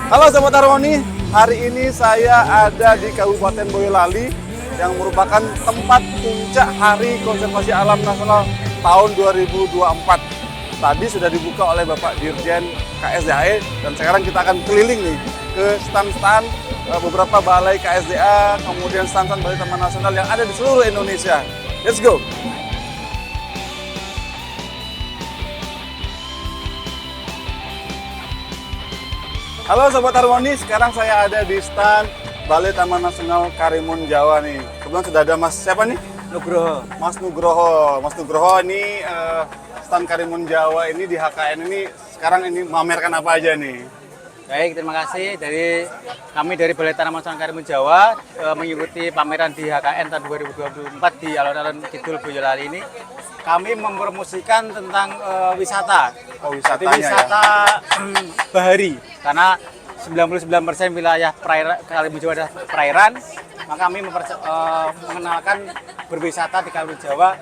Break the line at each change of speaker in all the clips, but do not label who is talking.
Halo Sobat Harmoni, hari ini saya ada di Kabupaten Boyolali yang merupakan tempat puncak Hari Konservasi Alam Nasional tahun 2024. Tadi sudah dibuka oleh Bapak Dirjen KSDA dan sekarang kita akan keliling nih ke stand-stand beberapa balai KSDA, kemudian stand-stand Balai Taman Nasional yang ada di seluruh Indonesia. Let's go! Halo Sobat Harmoni, sekarang saya ada di stand Balai Taman Nasional Karimun Jawa nih. Kebetulan sudah ada Mas siapa nih?
Nugroho.
Mas Nugroho. Mas Nugroho ini stand Karimun Jawa ini di HKN ini sekarang ini memamerkan apa aja nih?
Baik, terima kasih kami dari Balai Taman Nasional Karimun Jawa mengikuti pameran di HKN tahun 2024 di Alun-Alun Kidul Boyolali ini. Kami mempromosikan tentang wisata.
Oh, wisatanya
jadi wisata bahari, karena 99% wilayah Karimun Jawa adalah perairan, maka kami mengenalkan berwisata di Karimun Jawa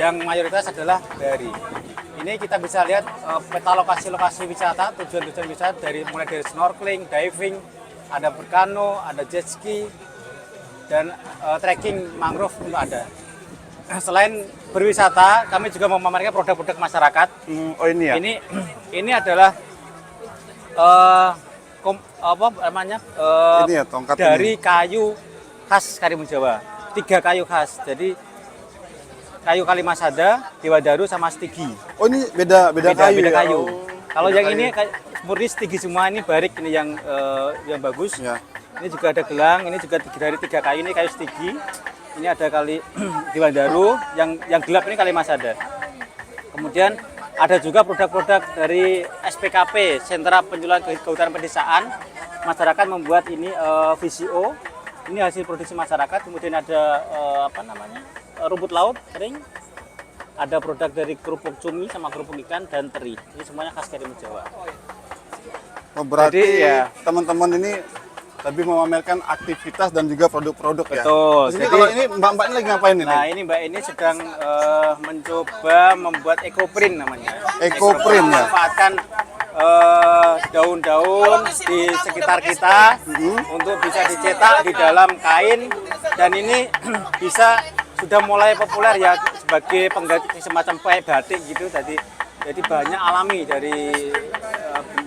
yang mayoritas adalah bahari. Ini kita bisa lihat peta lokasi-lokasi wisata, tujuan-tujuan wisata mulai dari snorkeling, diving, ada berkano, ada jet ski, dan trekking mangrove pun ada. Selain berwisata, kami juga memamerkan produk-produk masyarakat.
Oh ini ya?
Ini adalah
ini ya, tongkat
dari
ini.
kayu khas Karimun Jawa. 3 kayu khas. Jadi kayu Kalimasada, Dewadari sama Stigi.
Oh ini beda kayu
Beda
ya?
kayu.
Oh,
kalau
beda
yang
kayu.
ini murni Stigi semua, ini barik ini yang bagus.
Ya.
Ini juga ada gelang, ini juga dari 3 kayu, ini kayu Stigi. Ini ada kali Dewadari, yang gelap ini Kalimasada. Kemudian ada juga produk-produk dari SPKP, Sentra Penjualan Kehutanan Pedesaan. Masyarakat membuat ini VCO. Ini hasil produksi masyarakat. Kemudian ada rumput laut kering. Ada produk dari kerupuk cumi sama kerupuk ikan dan teri. Ini semuanya khas Karimun Jawa.
Oh, berarti
Jadi, ya.
teman-teman ini lebih memamerkan aktivitas dan juga produk-produk ya?
Betul.
Jadi
Jadi,
kalau ini mbak-mbak ini lagi ngapain ini?
nah ini Mbak ini sedang mencoba membuat ekoprint namanya.
Ekoprint ya?
Memanfaatkan daun-daun di sekitar kita untuk bisa dicetak di dalam kain, dan ini bisa sudah mulai populer ya sebagai pengganti semacam kayak batik gitu. Jadi banyak alami dari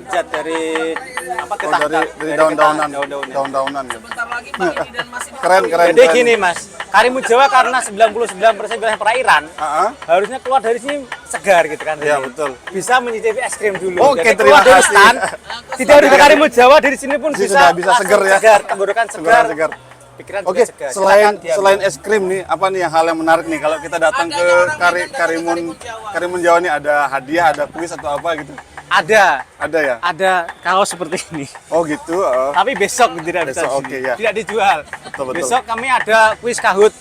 zat dari getah,
dari daun-daunan ya. Keren.
Jadi gini Mas, Karimun Jawa karena 99% wilayah perairan, harusnya keluar dari sini segar gitu kan.
Iya betul.
Bisa mencicipi es krim dulu.
Oke,
jadi keluar
terima
dari
kasih.
stand, tidak harus ke Karimun Jawa, dari sini pun
Sudah bisa segar ya.
tenggorokan segar. Pikiran
Oke,
juga segar.
selain es krim nih, apa nih yang hal yang menarik nih kalau kita datang ke Karimun Jawa nih, ada hadiah, ada kuis atau apa gitu?
Ada
ya?
Ada kaos seperti ini.
Oh gitu.
Tapi besok tidak bisa
Besok,
di sini.
oke, ya.
Tidak dijual.
Betul.
Besok kami ada kuis kahut.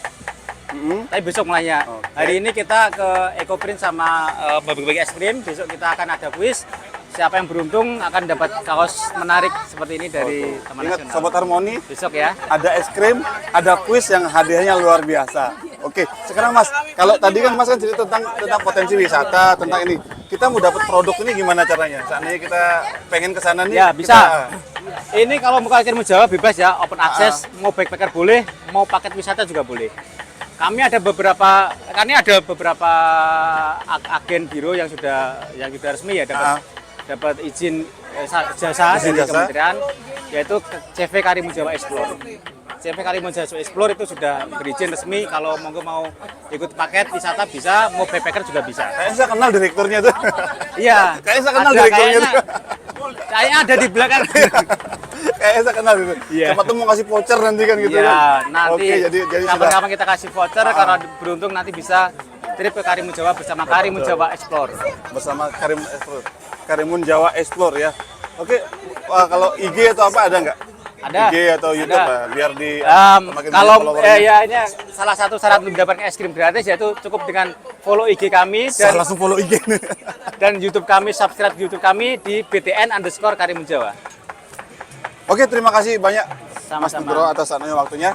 Tapi besok mulainya.
Oke.
Hari ini kita ke Ekoprint sama bagi-bagi es krim. Besok kita akan ada kuis. Siapa yang beruntung akan dapat kaos menarik seperti ini dari Taman
Ingat
Nasional.
Sobat Harmoni,
Besok ya.
ada es krim, ada kuis yang hadiahnya luar biasa. Oke, sekarang Mas, kalau tadi kan Mas kan cerita tentang potensi wisata, tentang ini. Kita mau dapat produk ini gimana caranya? Seandainya kita pengen ke sana nih.
Ya, bisa. Ini kalau mau Karimun Jawa bebas ya, open access. Mau backpacker boleh, mau paket wisata juga boleh. Kami ada beberapa agen biro yang sudah resmi ya dapat izin jasa dari kementerian, yaitu CV Karimun Jawa Explore. CV Karimun Jawa Explore itu sudah berizin resmi. Kalau mau ikut paket wisata bisa, mau backpacker juga bisa.
Kayaknya saya kenal direkturnya tuh.
Iya.
Kayaknya saya kenal direkturnya tuh.
Kayaknya ada di belakang.
Kayaknya saya kenal gitu.
Iya.
Siapa tuh mau kasih voucher nanti kan gitu
Iya,
kan.
nanti
Oke, jadi sudah.
kapan-kapan kita kasih voucher, karena beruntung nanti bisa trip ke Karimun Jawa bersama Karimun Jawa Explore.
Bersama Karimun Jawa Explore ya. Oke, kalau IG atau apa ada nggak?
Ada.
IG atau YouTube ya, biar di semakin
kalau
banyak followernya.
ya ini salah satu syarat untuk mendapatkan es krim gratis yaitu cukup dengan follow IG kami dan
langsung follow IG nih.
dan YouTube kami, subscribe YouTube kami di BTN_Karimun Jawa.
Oke, terima kasih banyak Mas
Sama-sama.
Nugroho atas waktunya.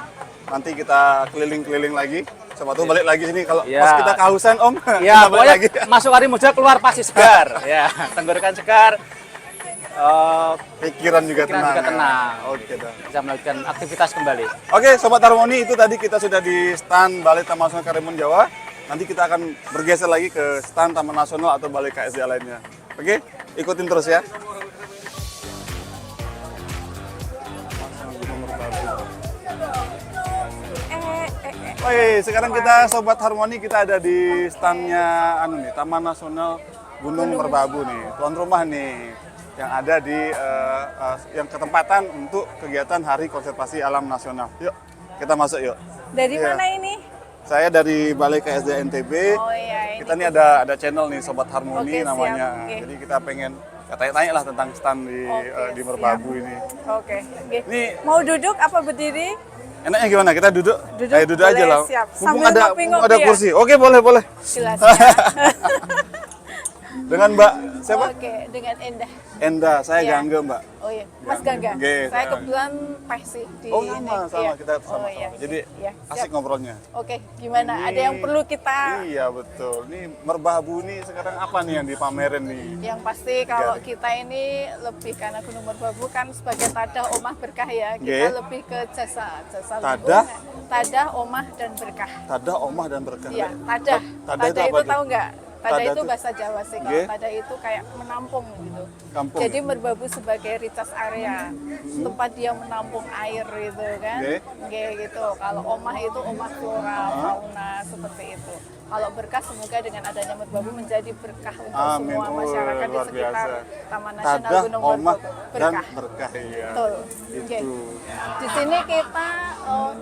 Nanti kita keliling-keliling lagi. Siapa tahu balik lagi sini kalau
Ya.
pas kita kehausan Om.
Ya,
kita balik
pokoknya
lagi.
masuk Karimun Jawa keluar pasti segar. Ya, tenggorokan segar.
Pikiran juga
Pikiran
tenang.
juga tenang.
Oke dah.
bisa melanjutkan aktivitas kembali.
Oke, Sobat Harmoni, itu tadi kita sudah di stand Balai Taman Nasional Karimun Jawa. Nanti kita akan bergeser lagi ke stand Taman Nasional atau Balai KSDA lainnya. Oke, ikutin terus ya. Woi, sekarang kita Sobat Harmoni, kita ada di standnya Taman Nasional Gunung Merbabu nih. Tuan rumah nih yang ada di yang ketempatan untuk kegiatan Hari Konservasi Alam Nasional. Yuk, kita masuk yuk.
Dari
Iya.
mana ini?
Saya dari Balai KSDA NTB.
Oh iya, ini
Kita nih ada channel nih Sobat Harmoni
Oke, siap.
namanya.
Oke.
Jadi kita pengen tanya-tanya lah tentang stand di
Oke,
di Merbabu ini.
Oke. Oke.
Ini
Mau duduk apa berdiri?
enaknya gimana? Kita duduk?
Duduk,
Ayo duduk aja
boleh,
lah.
siap.
Mumpung
Sambil
ada
ngopi-ngopi
ada
ya?
kursi. Oke, boleh.
Jelasnya.
Dengan Mbak siapa?
Oke, dengan Endah.
Enda, saya
Iya.
Gangga, Mbak.
Oh iya, Mas Gangga.
Oke,
Saya
saya-
kebetulan peh sih di
Oh,
ini.
sama
Iya.
kita sama-sama.
Oh, iya.
Jadi
Iya,
asik
siap.
ngobrolnya.
Oke, gimana? Ada yang perlu kita
Iya, betul. Ini Merbabu nih sekarang apa nih yang dipamerin nih?
yang pasti kalau
Garing.
kita ini lebih karena Gunung Merbabu kan sebagai tadah omah berkah ya. Kita
Nggih.
lebih ke jasa
Tadah?
lingkungan. Tadah omah dan berkah.
Tadah, omah dan berkah.
Iya, tadah.
Tadah itu apa
itu
tuh?
tahu nggak? Tadah
Tadah
itu
tuh-
bahasa Jawa sih. Kalau
Nggih.
tadah itu kayak menampung gitu.
Kampung.
Jadi Merbabu sebagai recharge area, tempat dia menampung air gitu kan.
Nggih.
Nggih, gitu. Kalau omah itu omah flora, fauna seperti itu. Kalau berkah semoga dengan adanya Merbabu menjadi berkah untuk
Amin.
semua masyarakat di
Luar
sekitar
biasa.
Taman Nasional
Tadah,
Gunung
omah
Merbabu.
dan
Berkah.
berkah iya.
Betul. Oke.
Itu.
Di sini kita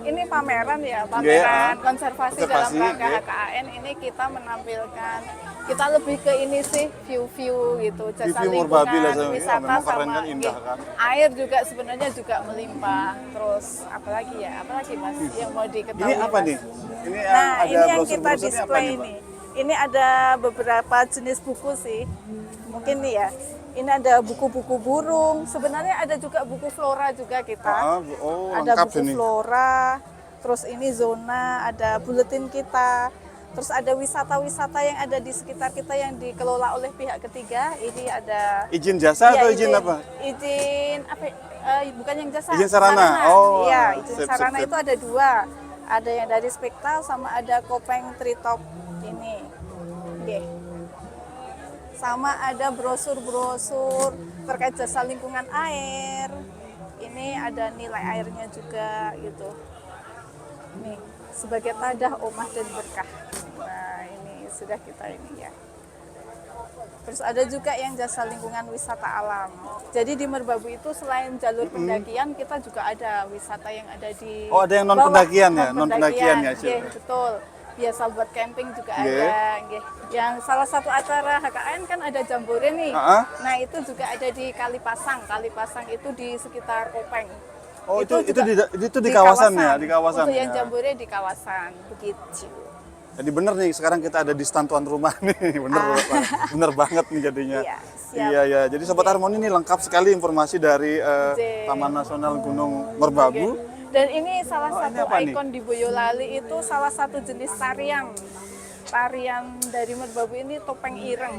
ini pameran ya,
Nggih,
pameran konservasi dalam
konservasi,
rangka
nggih.
HKAN ini kita menampilkan kita lebih ke ini sih view-view gitu, jasa
View Merbabu lah,
lingkungan,
iya,
wisata
memang keren
sama
kan, indah
nggih.
kan.
Air juga sebenarnya juga melimpah. Terus apalagi ya, apalagi Mas yang mau diketahui?
Ini apa
Mas?
nih? Ini
Nah,
ada
ini yang kita
brosur-brosurnya apa
display
nih, Mbak?
ini. Ini ada beberapa jenis buku sih. Mungkin nih ya. Ini ada buku-buku burung. Sebenarnya ada juga buku flora juga kita.
Oh,
Ada
lengkap
buku
ini.
flora. Terus ini zona, ada buletin kita. Terus ada wisata-wisata yang ada di sekitar kita yang dikelola oleh pihak ketiga. Ini ada
Izin jasa
Iya,
atau izin apa?
Izin apa? Bukan yang jasa.
Izin sarana. Oh,
Iya, izin
sip, sip,
sarana
sip.
itu ada dua. Ada yang dari Spektal sama ada Kopeng Treetop ini. Oke. Sama ada brosur-brosur terkait jasa lingkungan air. Ini ada nilai airnya juga gitu. Nih, sebagai tadah omah dan berkah. Nah, ini sudah kita ini ya. Terus ada juga yang jasa lingkungan wisata alam. Jadi di Merbabu itu selain jalur pendakian, kita juga ada wisata yang ada di
Oh, ada yang non
bawah.
pendakian ya? Non pendakian ya, Cil?
Nggih, betul. Biasa buat camping juga
Nggih.
ada. Nggih. Yang salah satu acara HKN kan ada jambore nih.
Ah.
Nah, itu juga ada di Kalipasang. Kalipasang itu di sekitar Kopeng.
Oh, itu
juga
di kawasan ya, di kawasan.
Untuk yang
ya.
jambore di kawasan, begitu.
Jadi bener nih, sekarang kita ada di stand tuan rumah nih, bener banget nih jadinya.
Iya, siap.
Iya. Jadi Sobat Harmoni ini lengkap sekali informasi dari
Oke.
Taman Nasional Gunung Merbabu.
Dan ini salah
Oh, ini
satu
apa nih?
ikon di Boyolali itu salah satu jenis tarian. Tarian dari Merbabu ini topeng ireng.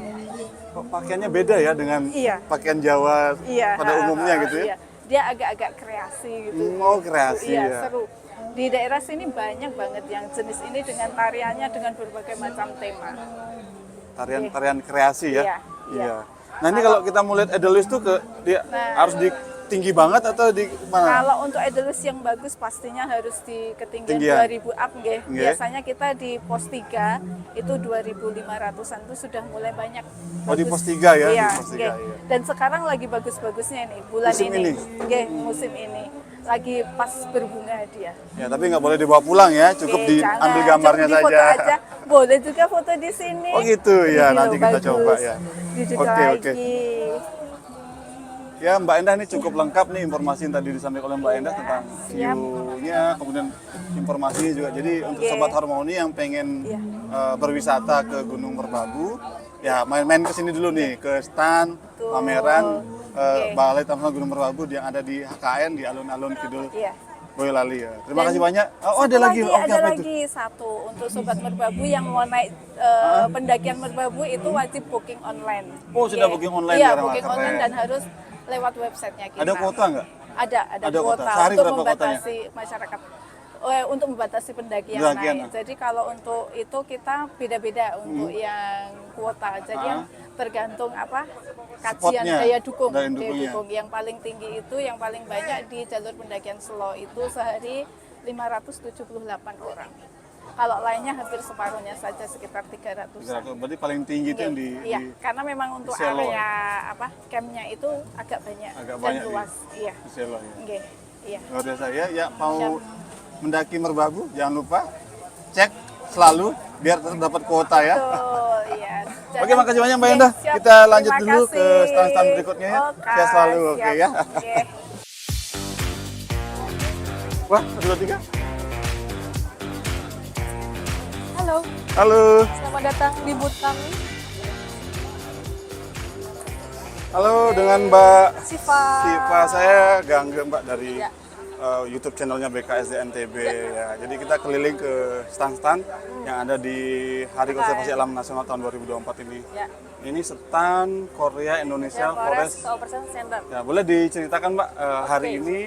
Kok pakaiannya beda ya dengan
Iya.
pakaian Jawa
Iya,
pada umumnya gitu ya?
Iya. Dia agak-agak kreasi gitu.
Oh, kreasi
Iya,
ya.
seru. Di daerah sini banyak banget yang jenis ini dengan tariannya dengan berbagai macam tema.
Tarian kreasi ya.
Iya, iya.
Nah, ini kalau kita mau lihat Edelweiss tuh dia
Nah.
harus di tinggi banget atau di mana?
Kalau untuk Edelweiss yang bagus pastinya harus di ketinggian
Tinggian.
2000 up nggih.
Nggih.
Biasanya kita di pos 3 itu 2500-an itu sudah mulai banyak.
Oh, di
bagus.
pos 3 ya?
Iya,
Di pos 3,
nggih.
iya.
Dan sekarang lagi bagus-bagusnya nih bulan
Musim ini?
Nggih, musim ini. Lagi pas berbunga dia.
Ya, tapi nggak boleh dibawa pulang ya, cukup
Nggih,
diambil
jangan,
gambarnya
cukup difoto
saja.
aja. Boleh juga foto di sini.
Oh gitu, ya,
Ini
nanti
loh,
kita
bagus.
coba ya.
Dijual
Oke,
lagi.
oke. Ya, Mbak Endah ini cukup lengkap nih informasi yang tadi disampaikan oleh Mbak Endah tentang
siap.
view-nya, kemudian informasinya juga. Jadi untuk
Oke.
Sobat Harmoni yang pengen
Iya.
berwisata ke Gunung Merbabu, ya main-main ke sini dulu nih, ke stand,
Betul.
pameran
Oke.
Balai Taman Nasional Gunung Merbabu yang ada di HKN di alun-alun Kidul
Iya.
Boyolali ya. Terima
Dan
kasih banyak. Oh, ada
Satu
lagi. Oke,
ada
apa itu?
lagi satu untuk sobat Merbabu yang mau naik pendakian Merbabu itu wajib booking online.
Oh, sudah
Oke.
booking online
Iya,
sekarang,
booking
keren.
online dan harus lewat websitenya kita.
Ada kuota nggak?
Ada
Ada kuota.
kuota
Sehari
untuk
berapa kuotanya?
membatasi masyarakat. Untuk membatasi pendakian
Pendakian,
naik. Jadi kalau untuk itu kita beda-beda untuk yang kuota. Jadi yang tergantung apa kajian
Spotnya,
daya dukung.
daya
Daya
dukungnya.
dukung. Yang paling tinggi itu yang paling banyak di jalur pendakian slow itu sehari 578 orang. Kalau lainnya hampir separuhnya saja sekitar 300-an.
Berarti paling tinggi itu yang di,
Iya,
di
karena memang untuk
Selo.
area apa campnya itu agak banyak
Agak
dan
banyak di-
luas. Iya.
di Selo ya.
Oke. Iya.
Luar biasa ya. Ya mau
Siap.
mendaki Merbabu jangan lupa cek selalu biar tetap dapat kuota ya.
Betul, iya.
Oke, makasih banyak Mbak
Oke,
Endah.
siap.
Kita lanjut
Terima
dulu ke
kasih.
stand-stand berikutnya ya.
Oke,
Sehat selalu, oke
siap.
ya.
Oke.
Wah, 1, 2, 3.
Halo,
Halo.
selamat datang di booth kami.
Halo dengan Mbak
Siva.
Siva. Saya Gangga Mbak dari
Ya.
YouTube channelnya BKSD NTB ya. Jadi kita keliling ke stand-stand yang ada di Hari Konservasi Alam Nasional tahun 2024 ini.
Ya.
Ini stand Korea Indonesia
Forest
Forest.
Cooperation Center.
Ya, boleh diceritakan Mbak hari ini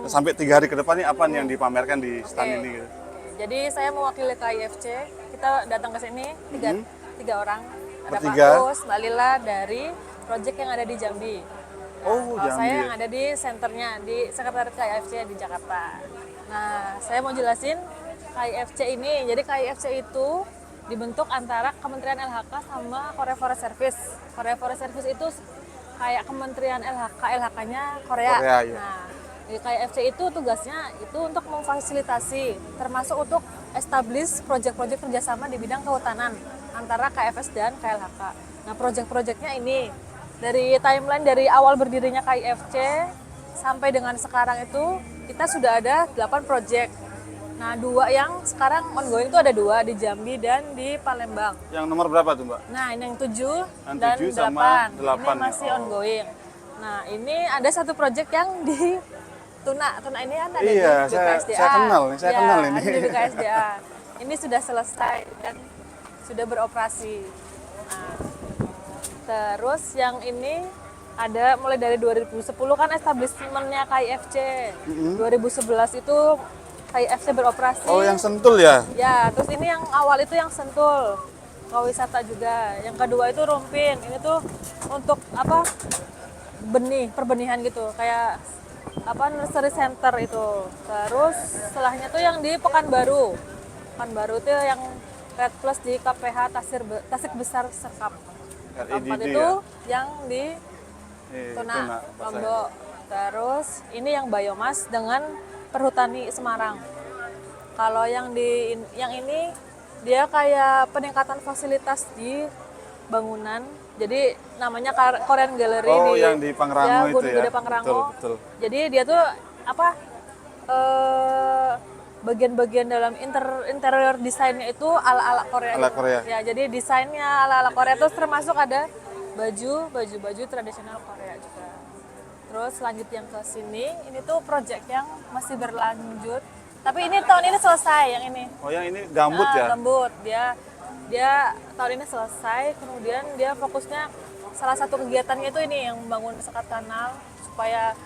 sampai 3 hari ke depan ini apa nih yang dipamerkan di stand
Oke.
ini gitu.
Jadi saya mewakili KIFC, kita datang ke sini tiga orang. Ada
Bertiga?
Pak Us, Mbak Lila dari project yang ada di Jambi.
Oh,
Kalau
Jambi.
saya yang ada di senternya, di sekretariat KIFC di Jakarta. Nah, saya mau jelasin KIFC ini. Jadi KIFC itu dibentuk antara Kementerian LHK sama Korea Forest Service. Korea Forest Service itu kayak Kementerian LHK, LHK-nya Korea.
Korea, iya.
Nah, di KIFC itu tugasnya itu untuk memfasilitasi, termasuk untuk establish proyek-proyek kerjasama di bidang kehutanan antara KFS dan KLHK. Nah, proyek-proyeknya ini dari timeline dari awal berdirinya KIFC sampai dengan sekarang itu kita sudah ada 8 proyek. Nah, 2 yang sekarang ongoing itu ada 2 di Jambi dan di Palembang.
Yang nomor berapa tuh Mbak?
Nah, ini yang 7
Yang
dan
7 sama
8.
8
Ini masih
ya. Oh.
ongoing. Nah, ini ada satu proyek yang di Tuna ini kan ada
Iya,
di
saya
BKSDA.
kenal nih, saya
Ya,
kenal ini.
ada di BKSDA. Ini sudah selesai dan sudah beroperasi. Nah, terus yang ini ada mulai dari 2010 kan establishment-nya KIFC. 2011 itu KIFC beroperasi.
Oh, yang Sentul ya?
Ya, terus ini yang awal itu yang Sentul, wisata juga. Yang kedua itu Rumpin. Ini tuh untuk apa? Perbenihan gitu, kayak apa nursery center itu. Terus setelahnya tuh yang di Pekanbaru. Pekanbaru itu yang Red Plus di KPH Tasik Besar Sekap. Keempat
RIDD
itu
ya?
yang di Tuna, Lombok. Terus ini yang biomas dengan Perhutani Semarang. Kalau yang ini dia kayak peningkatan fasilitas di bangunan. Jadi namanya Korean Gallery
Oh, yang di Pangrango itu
Gunung
ya?
Gede Pangrango.
Betul, betul.
Jadi dia tuh apa bagian-bagian dalam interior desainnya itu ala-ala Korea.
Ala
gitu.
Korea.
Ya, jadi desainnya ala-ala Korea terus termasuk ada baju tradisional Korea juga. Terus lanjut yang ke sini, ini tuh project yang masih berlanjut. Tapi ini tahun ini selesai yang ini.
Oh, yang ini gambut ya?
Gambut. Dia tahun ini selesai, kemudian dia fokusnya salah satu kegiatannya itu ini yang membangun sekat kanal supaya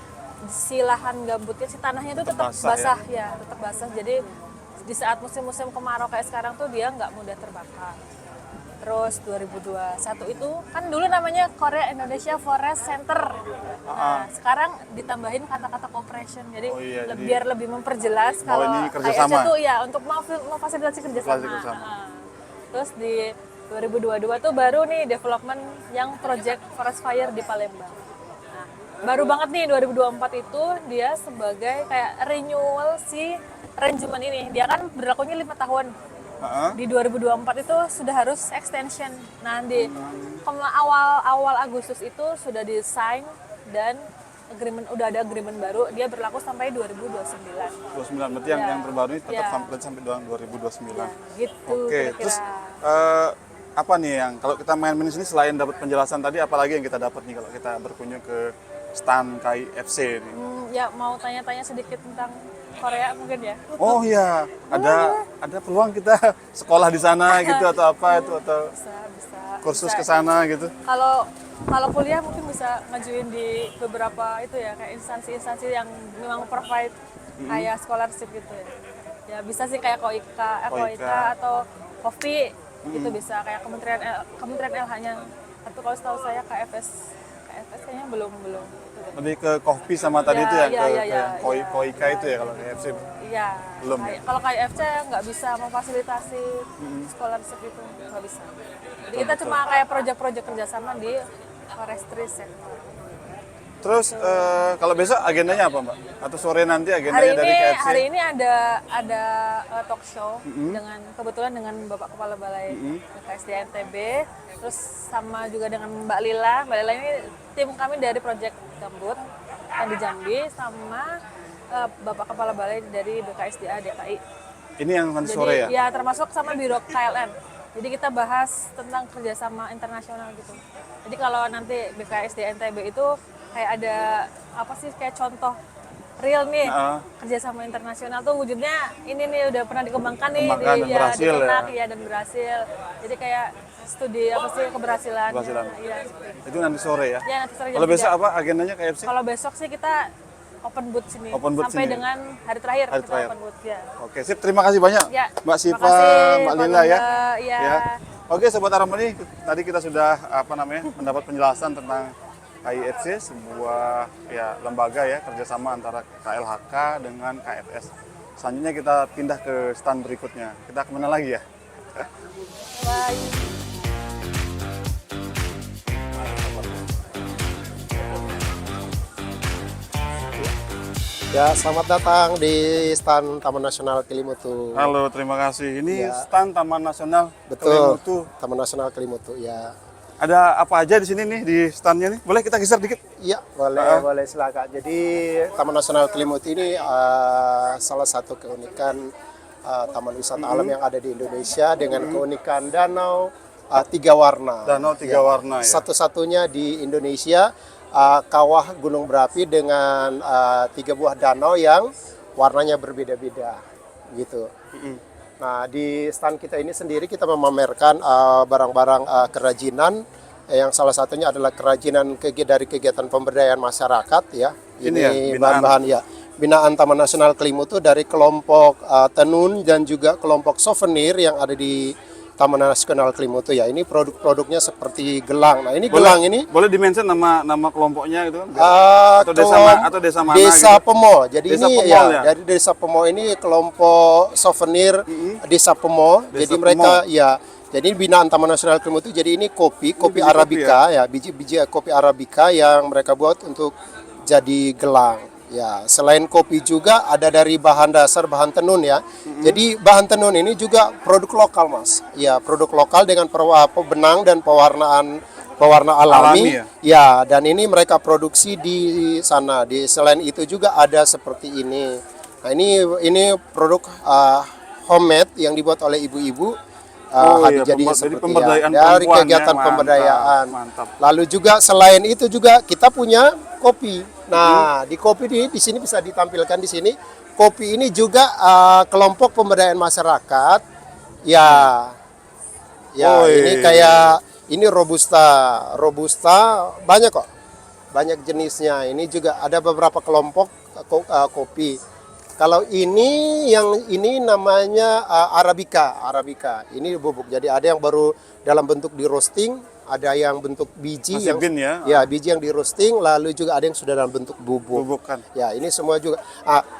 si lahan gambutnya, si tanahnya itu tetap basah ya, tetap basah. Jadi di saat musim-musim kemarau kayak sekarang tuh dia nggak mudah terbakar. Terus 2021 itu kan dulu namanya Korea Indonesia Forest Center. Nah, sekarang ditambahin kata-kata cooperation. Jadi
Oh iya, jadi
biar lebih memperjelas
bahwa
kalau
ini kerjasama.
KIFC itu ya untuk memfasilitasi kerjasama.
Kerjasama.
Nah, terus di 2022 tuh baru nih development yang project Forest Fire di Palembang. Nah, baru banget nih 2024 itu dia sebagai kayak renewal si arrangement ini. Dia kan berlakunya 5 tahun. Di 2024 itu sudah harus extension. Nah, di awal Agustus itu sudah desain dan udah ada agreement baru. Dia berlaku sampai 2029.
29, berarti yang terbaru ini tetap
Ya.
sampai 2029.
Ya, gitu
Oke,
kira-kira.
terus apa nih yang kalau kita main-main di sini selain dapat penjelasan tadi, apalagi yang kita dapat nih kalau kita berkunjung ke stand KIFC ini?
Ya mau tanya-tanya sedikit tentang Korea mungkin ya.
Oh iya, ada peluang kita sekolah di sana gitu atau apa itu atau
Bisa.
kursus
Bisa.
ke sana gitu.
Kalau kuliah mungkin bisa ngajuin di beberapa itu ya, kayak instansi-instansi yang memang provide kayak scholarship gitu ya. Ya bisa sih kayak Koika atau Kopi itu bisa kayak Kementerian LH-nya. Atau kalau setahu saya KFS kayaknya belum itu deh.
Lebih ke kopi sama tadi
Ya,
itu ya,
ya,
ke
ya, ya, ya.
Koika itu ya kalau KFC.
Iya.
Belum ya?
Kalau KFC nggak bisa memfasilitasi scholarship itu, nggak bisa. Jadi kita cuma kayak proyek-proyek kerjasama di forestry sector.
Terus kalau besok agendanya apa Mbak? Atau sore nanti agendanya dari KFC?
Hari ini ada talk show kebetulan dengan Bapak Kepala Balai BKSD NTB, terus sama juga dengan Mbak Lila. Mbak Lila ini tim kami dari Project Gambut yang di Jambi, sama Bapak Kepala Balai dari BKSDA DKI.
Ini yang nanti
Jadi
sore ya?
ya termasuk sama Biro KLN. Jadi kita bahas tentang kerjasama internasional gitu. Jadi kalau nanti BKSD NTB itu kayak ada apa sih kayak contoh real nih kerjasama internasional tuh wujudnya ini nih udah pernah dikembangkan nih
Dan berhasil
ya dan berhasil. Jadi kayak studi apa sih keberhasilannya. Iya.
Itu nanti sore ya?
Ya nanti sore jam
Kalau besok
3.
apa agendanya KFC?
Kalau besok sih kita open booth sini
Open booth
sampai
sini.
dengan hari terakhir
Hari
kita
terakhir.
open booth ya.
Oke, sip. Terima kasih banyak
Ya,
Mbak
terima
Siva,
kasih,
Mbak
Pak
Lila ya.
Lila, ya.
Oke, Sobat Harmoni, tadi kita sudah mendapat penjelasan tentang KIFC, sebuah ya lembaga ya kerjasama antara KLHK dengan KFS. Selanjutnya kita pindah ke stand berikutnya. Kita kemana lagi ya?
Bye.
Ya, selamat datang di stand Taman Nasional Kelimutu.
Halo, terima kasih. Ini
Ya.
stand Taman Nasional
Betul.
Kelimutu.
Taman Nasional Kelimutu, ya.
Ada apa aja di sini nih di standnya nih? Boleh kita geser dikit?
Iya, boleh silakan. Jadi Taman Nasional Kelimutu ini salah satu keunikan taman wisata alam yang ada di Indonesia dengan keunikan danau 3 warna.
Danau 3 warna ya.
Satu-satunya di Indonesia kawah gunung berapi dengan 3 buah danau yang warnanya berbeda-beda gitu. Nah, di stand kita ini sendiri kita memamerkan barang-barang kerajinan yang salah satunya adalah kerajinan dari kegiatan pemberdayaan masyarakat ya.
Ini ya, binaan.
bahan-bahan ya. Binaan Taman Nasional Kelimutu dari kelompok tenun dan juga kelompok souvenir yang ada di Taman Nasional Kelimutu ya. Ini produk-produknya seperti gelang. Nah, ini gelang ini
boleh dimention nama kelompoknya gitu kan? Atau desa mana
Desa
gitu?
Pemo. Jadi
Desa
ini
Pemol ya?
dari Desa Pemo ini kelompok souvenir Desa Pemo.
Desa
Jadi mereka ya. Jadi binaan Taman Nasional Kelimutu. Jadi ini kopi
biji
arabica ya, biji kopi arabica yang mereka buat untuk jadi gelang. Ya, selain kopi juga ada dari bahan dasar bahan tenun ya. Jadi bahan tenun ini juga produk lokal, Mas. Ya, produk lokal dengan benang dan pewarna alami. Ya, dan ini mereka produksi di sana. Selain itu juga ada seperti ini. Nah, ini produk homemade yang dibuat oleh ibu-ibu. Jadinya
jadi
seperti
pemberdayaan
dari
perempuan
kegiatan
ya,
pemberdayaan.
mantap.
Lalu juga selain itu juga kita punya kopi. Nah, di kopi di sini bisa ditampilkan di sini. Kopi ini juga kelompok pemberdayaan masyarakat. Ya. Ini kayak ini robusta banyak kok. Banyak jenisnya. Ini juga ada beberapa kelompok kopi. Kalau ini namanya Arabica. Ini bubuk. Jadi ada yang baru dalam bentuk di roasting, ada yang bentuk biji
Masih
yang
bin ya?
biji yang di roasting, lalu juga ada yang sudah dalam bentuk bubuk.
Bubukan.
Ya, ini semua juga.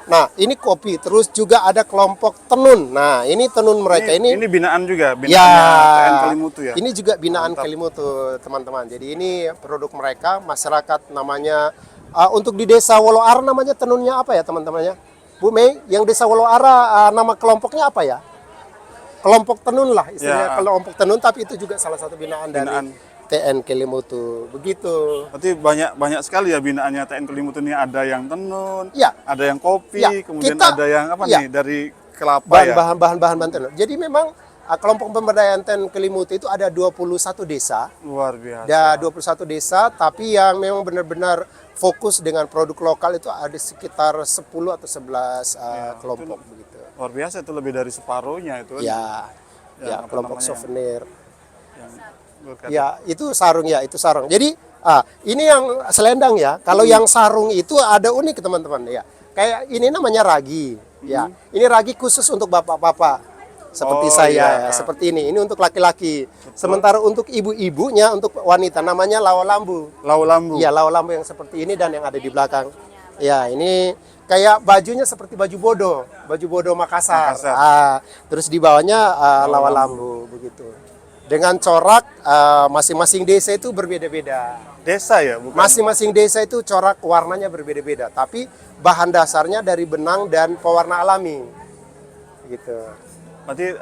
Nah, ini kopi. Terus juga ada kelompok tenun. Nah, ini tenun mereka ini
binaan juga,
ya,
TN Kelimutu ya.
Ini juga binaan Kelimutu, teman-teman. Jadi ini produk mereka, masyarakat namanya untuk di Desa Woloara namanya tenunnya apa ya, teman-temannya? Bu Mei, yang Desa Woloara nama kelompoknya apa ya? Kelompok tenun lah istilahnya, kelompok tenun, tapi itu juga salah satu binaan. Dari TN Kelimutu. Begitu.
Berarti banyak sekali ya binaannya TN Kelimutu ini, ada yang tenun,
Ya.
ada yang kopi,
Ya,
kemudian
kita-
ada yang
ya.
nih dari kelapa ya.
Bahan tenun. Jadi memang kelompok pemberdayaan Ten Kelimutu itu ada 21 desa.
Luar biasa.
Ada 21 desa, tapi yang memang benar-benar fokus dengan produk lokal itu ada sekitar 10 atau 11 kelompok begitu.
Luar biasa, itu lebih dari separuhnya itu.
Ya,
Yang apa
kelompok
namanya,
souvenir.
Yang berkata-
Ya, itu sarung ya, itu sarung. Jadi, ini yang selendang ya. Kalau yang sarung itu ada unik teman-teman ya. Kayak ini namanya ragi, ya. Ini ragi khusus untuk bapak-bapak. Seperti
Oh,
saya,
iya.
ya, seperti ini. Ini untuk laki-laki. Sementara untuk ibu-ibunya, untuk wanita namanya lawalambu.
Lau lambu.
Iya, lawalambu yang seperti ini dan yang ada di belakang. Ya, ini kayak bajunya seperti baju bodo Makassar.
Makassar.
Terus di bawahnya lawalambu begitu. Dengan corak masing-masing desa itu berbeda-beda.
Desa ya, bukan?
Masing-masing desa itu corak warnanya berbeda-beda, tapi bahan dasarnya dari benang dan pewarna alami. Gitu.
Berarti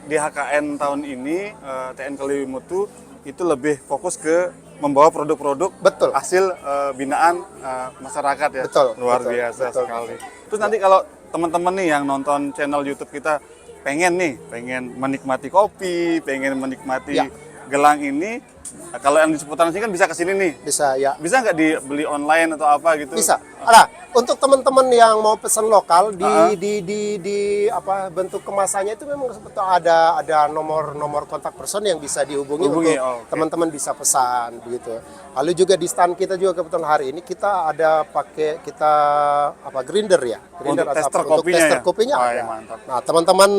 di HKN tahun ini TN Kelimutu itu lebih fokus ke membawa produk-produk
Betul.
hasil binaan masyarakat ya.
Betul,
Luar
betul,
biasa
betul.
sekali. Terus nanti kalau teman-teman nih yang nonton channel YouTube kita pengen menikmati kopi, pengen menikmati
Ya.
gelang ini, kalau yang di seputaran sini kan bisa ke sini nih.
Bisa ya.
Bisa nggak dibeli online atau apa gitu?
Bisa. Nah, untuk teman-teman yang mau pesan lokal di apa bentuk kemasannya itu memang sebetulnya ada nomor kontak person yang bisa dihubungi
Hubungi,
untuk
oh, oke.
teman-teman bisa pesan begitu. Lalu juga di stand kita juga kebetulan hari ini kita ada kita grinder ya. Grinder
Untuk
atau
tester
apa, untuk
kopinya
tester
ya?
kopinya
Wah,
ada.
ya, mantap.
Nah, teman-teman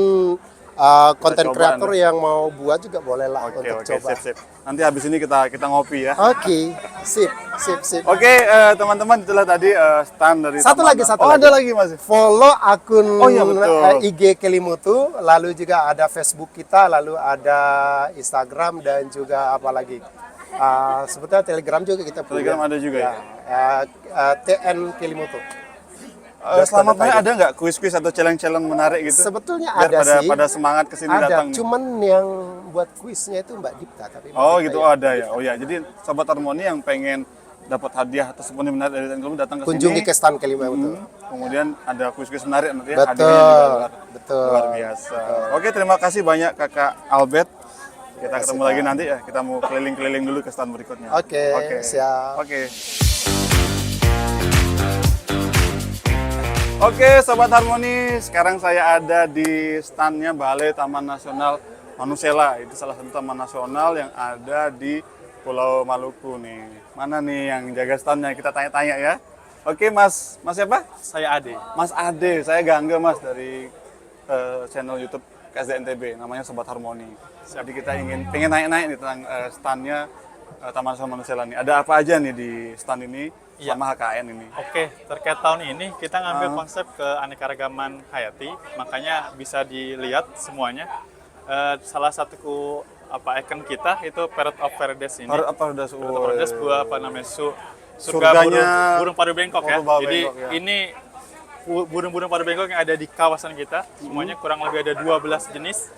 konten
coba
kreator yang mau buat juga boleh lah
Oke,
untuk
oke,
coba.
sip. Nanti habis ini kita ngopi ya.
Oke, sip.
Oke, teman-teman, itulah tadi stand dari
Satu
Taman.
lagi.
Ada lagi Mas.
Follow akun
Oh iya, betul.
IG Kelimutu, lalu juga ada Facebook kita, lalu ada Instagram dan juga apa lagi? Sebetulnya Telegram juga kita punya.
Telegram ada juga ya?
TN Kelimutu.
Selama ini ada nggak kuis-kuis atau challenge-challenge menarik gitu?
Sebetulnya
Biar
ada sih.
pada semangat kesini
Ada,
datang.
cuman yang buat kuisnya itu Mbak Dipta. Tapi Mbak
Oh
Dipta
gitu,
ya.
oh ada ya. Oh ya, jadi Sobat Harmoni yang pengen dapat hadiah atau souvenir menarik dari Tenggelu datang ke
Kunjungi
sini.
ke stand Kelimutu.
Kemudian ada kuis-kuis menarik nanti ya.
Betul,
Hadiahnya juga
betul.
luar biasa. Oke, terima kasih banyak Kakak Albert. Kita ketemu lagi nanti ya. Kita mau keliling-keliling dulu ke stand berikutnya.
Oke, siap.
Oke, Sobat Harmoni, sekarang saya ada di standnya Balai Taman Nasional Manusela. Itu salah satu taman nasional yang ada di Pulau Maluku nih. Mana nih yang jaga standnya? Kita tanya-tanya ya. Oke, Mas siapa?
Saya Ade.
Mas Ade, saya Gangga Mas dari channel YouTube KSDNTB, namanya Sobat Harmoni. Jadi kita pengen naik-naik nih tentang standnya Taman Nasional Manusela nih. Ada apa aja nih di stand ini sama HKN ini?
Oke, terkait tahun ini kita ngambil konsep keanekaragaman hayati, makanya bisa dilihat semuanya. Salah satu icon kita itu Parrot of Paradise ini.
Parrot of Paradise,
Parrot of Paradise buah
surganya
burung padu bengkok ya.
Purba
Jadi
Bengkok, ya.
ini burung-burung padu bengkok yang ada di kawasan kita, semuanya kurang lebih ada 12 jenis.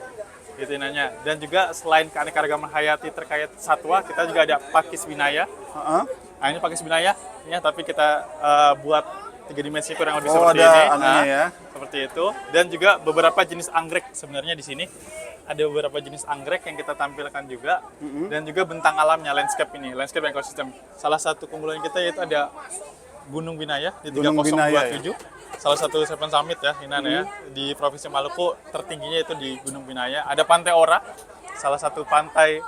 Gitu nanya. Dan juga selain keanekaragaman hayati terkait satwa, kita juga ada pakis binaya. Nah, ini pakis binaya, ya, tapi kita buat 3 dimensi kurang lebih seperti
ada
ini.
anunya ya.
Seperti itu. Dan juga beberapa jenis anggrek sebenarnya di sini. Ada beberapa jenis anggrek yang kita tampilkan juga. Dan juga bentang alamnya, landscape ini, landscape ekosistem. Salah satu keunggulan kita yaitu ada Gunung Binaya di
Gunung Binaya,
3027. Salah satu Seven Summit ya, Hinan ya. Di Provinsi Maluku tertingginya itu di Gunung Binaya. Ada Pantai Ora, salah satu pantai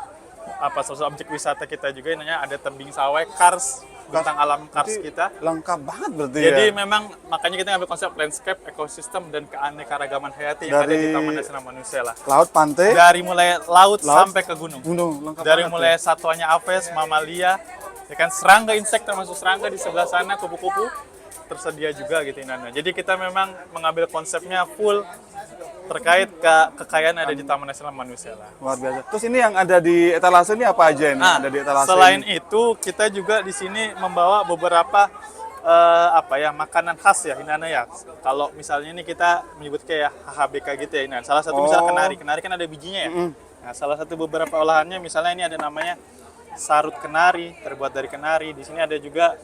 salah satu objek wisata kita juga ini ada tebing sawah, kars, bentang alam kars
Berarti
kita.
lengkap banget berarti
Jadi
ya.
memang makanya kita ngambil konsep landscape, ekosistem dan keanekaragaman hayati yang ada di Taman Nasional Manusela.
Laut, pantai,
Dari mulai laut sampai ke gunung.
lengkap
Dari
banget
mulai
ya.
satwanya aves, mamalia, ya kan serangga, insek termasuk serangga di sebelah sana, kupu-kupu tersedia juga gitu Nana. Jadi kita memang mengambil konsepnya full terkait kekayaan yang ada di Taman Nasional Manusela.
Luar biasa. Terus ini yang ada di etalase ini apa aja ini?
Nah,
Ada di etalase
selain
ini?
itu kita juga di sini membawa beberapa makanan khas ya Hinana ya. Kalau misalnya ini kita menyebut kayak HHBK gitu ya Hinana. Salah satu misalnya kenari. Kenari kan ada bijinya ya. Nah, salah satu beberapa olahannya misalnya ini ada namanya sarut kenari, terbuat dari kenari. Di sini ada juga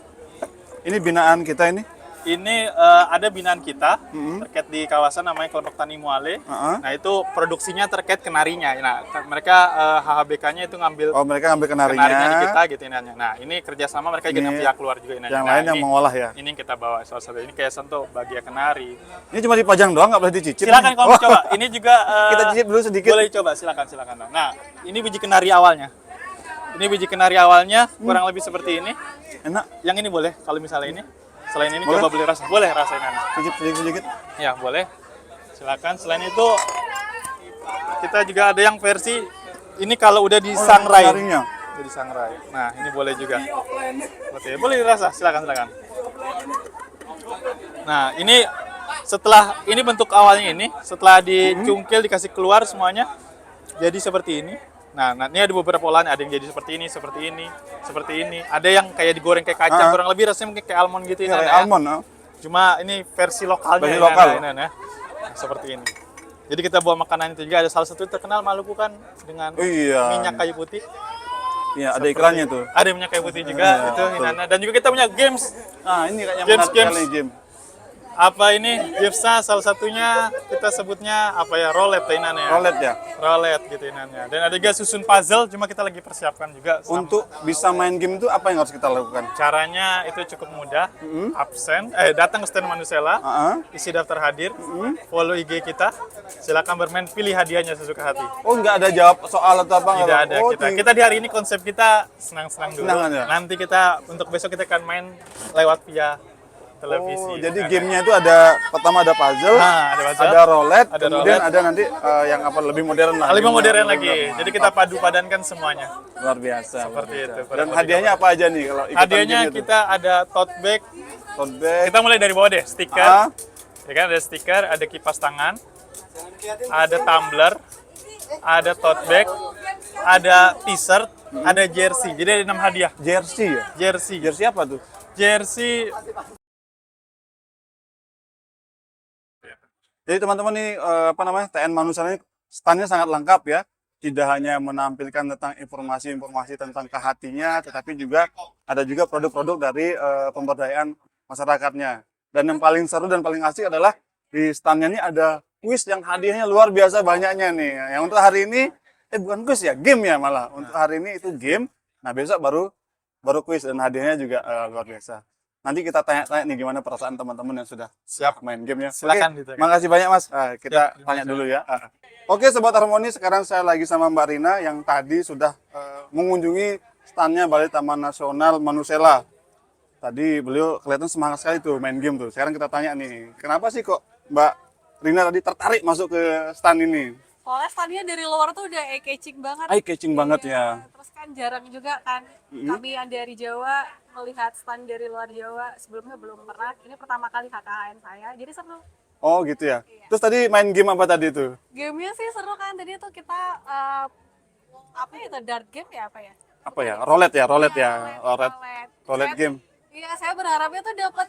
Ini binaan kita ini?
Ini ada binaan kita terkait di kawasan namanya Kelompok Tani Muale. Nah itu produksinya terkait kenarinya. Nah mereka HHBK-nya itu ngambil
Oh, mereka ngambil
kenarinya di
kenarinya.
kita gitu inanya. Nah ini kerjasama mereka dengan
Ini
pihak luar juga inanya.
yang
Nah,
lain yang
ini-
mengolah ya.
Ini yang kita bawa salah satu. Ini kayak sentuh bagian kenari.
Ini cuma dipajang doang, nggak boleh dicicip.
Silakan kalau mau coba. Ini juga
Kita cicip dulu sedikit.
boleh coba, silakan. Nah ini biji kenari awalnya. Ini biji kenari awalnya kurang lebih seperti ini.
Enak.
Yang ini boleh kalau misalnya ini. Selain ini
Boleh?
coba beli rasa. Boleh rasain Anda.
Cicip sedikit.
Ya boleh, silakan. Selain itu kita juga ada yang versi ini kalau udah disangrai.
Kenarinya.
Udah disangrai. Nah ini boleh juga. Oke, boleh dirasa. Silakan. Nah ini setelah ini bentuk awalnya ini, setelah dicungkil dikasih keluar semuanya jadi seperti ini. Nah, ini ada beberapa olahan, ada yang jadi seperti ini. Ada yang kayak digoreng kayak kacang, kurang lebih rasanya mungkin kayak almond gitu
Iya,
ini.
kayak almond.
Cuma ini versi lokalnya.
Versi
ini,
lokal.
Nah, seperti ini. Jadi kita bawa makanan itu juga ada salah satu terkenal Maluku kan dengan
Iya.
minyak kayu putih.
Iya, ada iklannya tuh.
Ada minyak kayu putih juga
Iya,
itu
betul.
Hinana. Dan juga kita punya games.
Nah, ini kayaknya
Games,
menarik
games.
sekali, game.
Apa ini? Gamesnya salah satunya kita sebutnya apa ya? Roulette Hinana ya.
Roulette ya.
Roulette gitu Hinana. Dan ada juga susun puzzle, cuma kita lagi persiapkan juga.
Untuk bisa main game itu apa yang harus kita lakukan?
Caranya itu cukup mudah. Datang ke stand Manusela, isi daftar hadir, follow IG kita. Silakan bermain, pilih hadiahnya sesuka hati.
Oh, nggak ada jawab soal atau apa?
Tidak
nggak?
ada
Oh,
kita. Kita di hari ini konsep kita senang-senang dulu.
Senang aja.
Nanti kita untuk besok kita akan main lewat via televisi.
Oh, jadi gamenya itu ada pertama ada puzzle,
Nah, ada puzzle,
ada roulette,
ada
kemudian
roulette.
ada nanti yang apa lebih modern lah.
lebih modern
Lebih
lagi. Jadi kita padu-padankan semuanya.
luar biasa.
Seperti
luar
itu,
biasa.
pada
Dan
motif
hadiahnya apa aja nih kalau ikutan
Hadiahnya
game itu?
kita ada tote bag.
Tote bag.
Kita mulai dari bawah deh, stiker.
Ah.
Ya kan ada stiker, ada kipas tangan, ada tumbler, ada tote bag, ada t-shirt, ada jersey. Jadi ada 6 hadiah.
Jersey ya?
Jersey.
Jersey apa tuh?
Jersey.
Jadi teman-teman nih apa namanya TN Manusela ini standnya sangat lengkap ya. Tidak hanya menampilkan tentang informasi-informasi tentang kehatinya, tetapi juga ada juga produk-produk dari pemberdayaan masyarakatnya. Dan yang paling seru dan paling asik adalah di standnya ini ada kuis yang hadiahnya luar biasa banyaknya nih. Yang untuk hari ini bukan kuis ya, game ya malah. Untuk hari ini itu game. Nah besok baru kuis dan hadiahnya juga luar biasa. Nanti kita tanya-tanya nih gimana perasaan teman-teman yang sudah siap main gamenya.
Silakan
Oke,
ditanyakan.
makasih banyak Mas. Kita
Ya,
tanya dulu ya. Oke Sobat Harmoni, sekarang saya lagi sama Mbak Rina yang tadi sudah mengunjungi standnya Balai Taman Nasional Manusela. Tadi beliau kelihatan semangat sekali tuh main game tuh. Sekarang kita tanya nih, kenapa sih kok Mbak Rina tadi tertarik masuk ke stand ini?
Soalnya standnya dari luar tuh udah eye-catching banget.
Eye-catching banget ya.
Terus kan jarang juga kan kami yang dari Jawa melihat stand dari luar Jawa. Sebelumnya belum pernah. Ini pertama kali KKN saya. Jadi seru.
Oh gitu ya. Terus tadi main game apa tadi tuh?
Gamenya sih seru kan. Tadi tuh kita apa itu dart game ya apa ya?
Apa ya? Roulette ya, roulette ya.
Roulette.
Roulette game.
Iya, saya berharapnya tuh dapat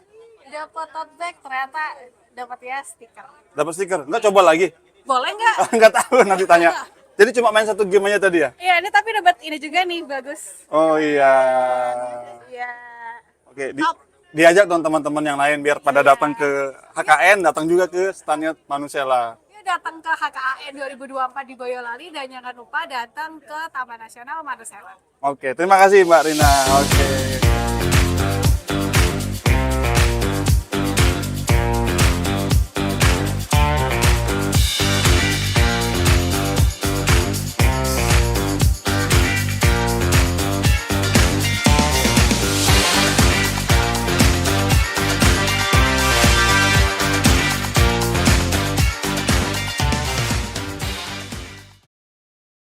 tote bag, ternyata dapat ya stiker.
Dapat stiker. Enggak coba lagi?
Boleh nggak?
Enggak tahu nanti tanya. Jadi cuma main satu game aja tadi ya?
Iya, ini tapi dapat ini juga nih, bagus.
Oh iya.
Iya.
Oke, diajak dong teman-teman yang lain biar pada datang ke HKN, datang juga ke standnya Manusela.
Yuk datang ke HKAN 2024 di Boyolali dan jangan lupa datang ke Taman Nasional Manusela.
Oke, terima kasih Mbak Rina. Oke.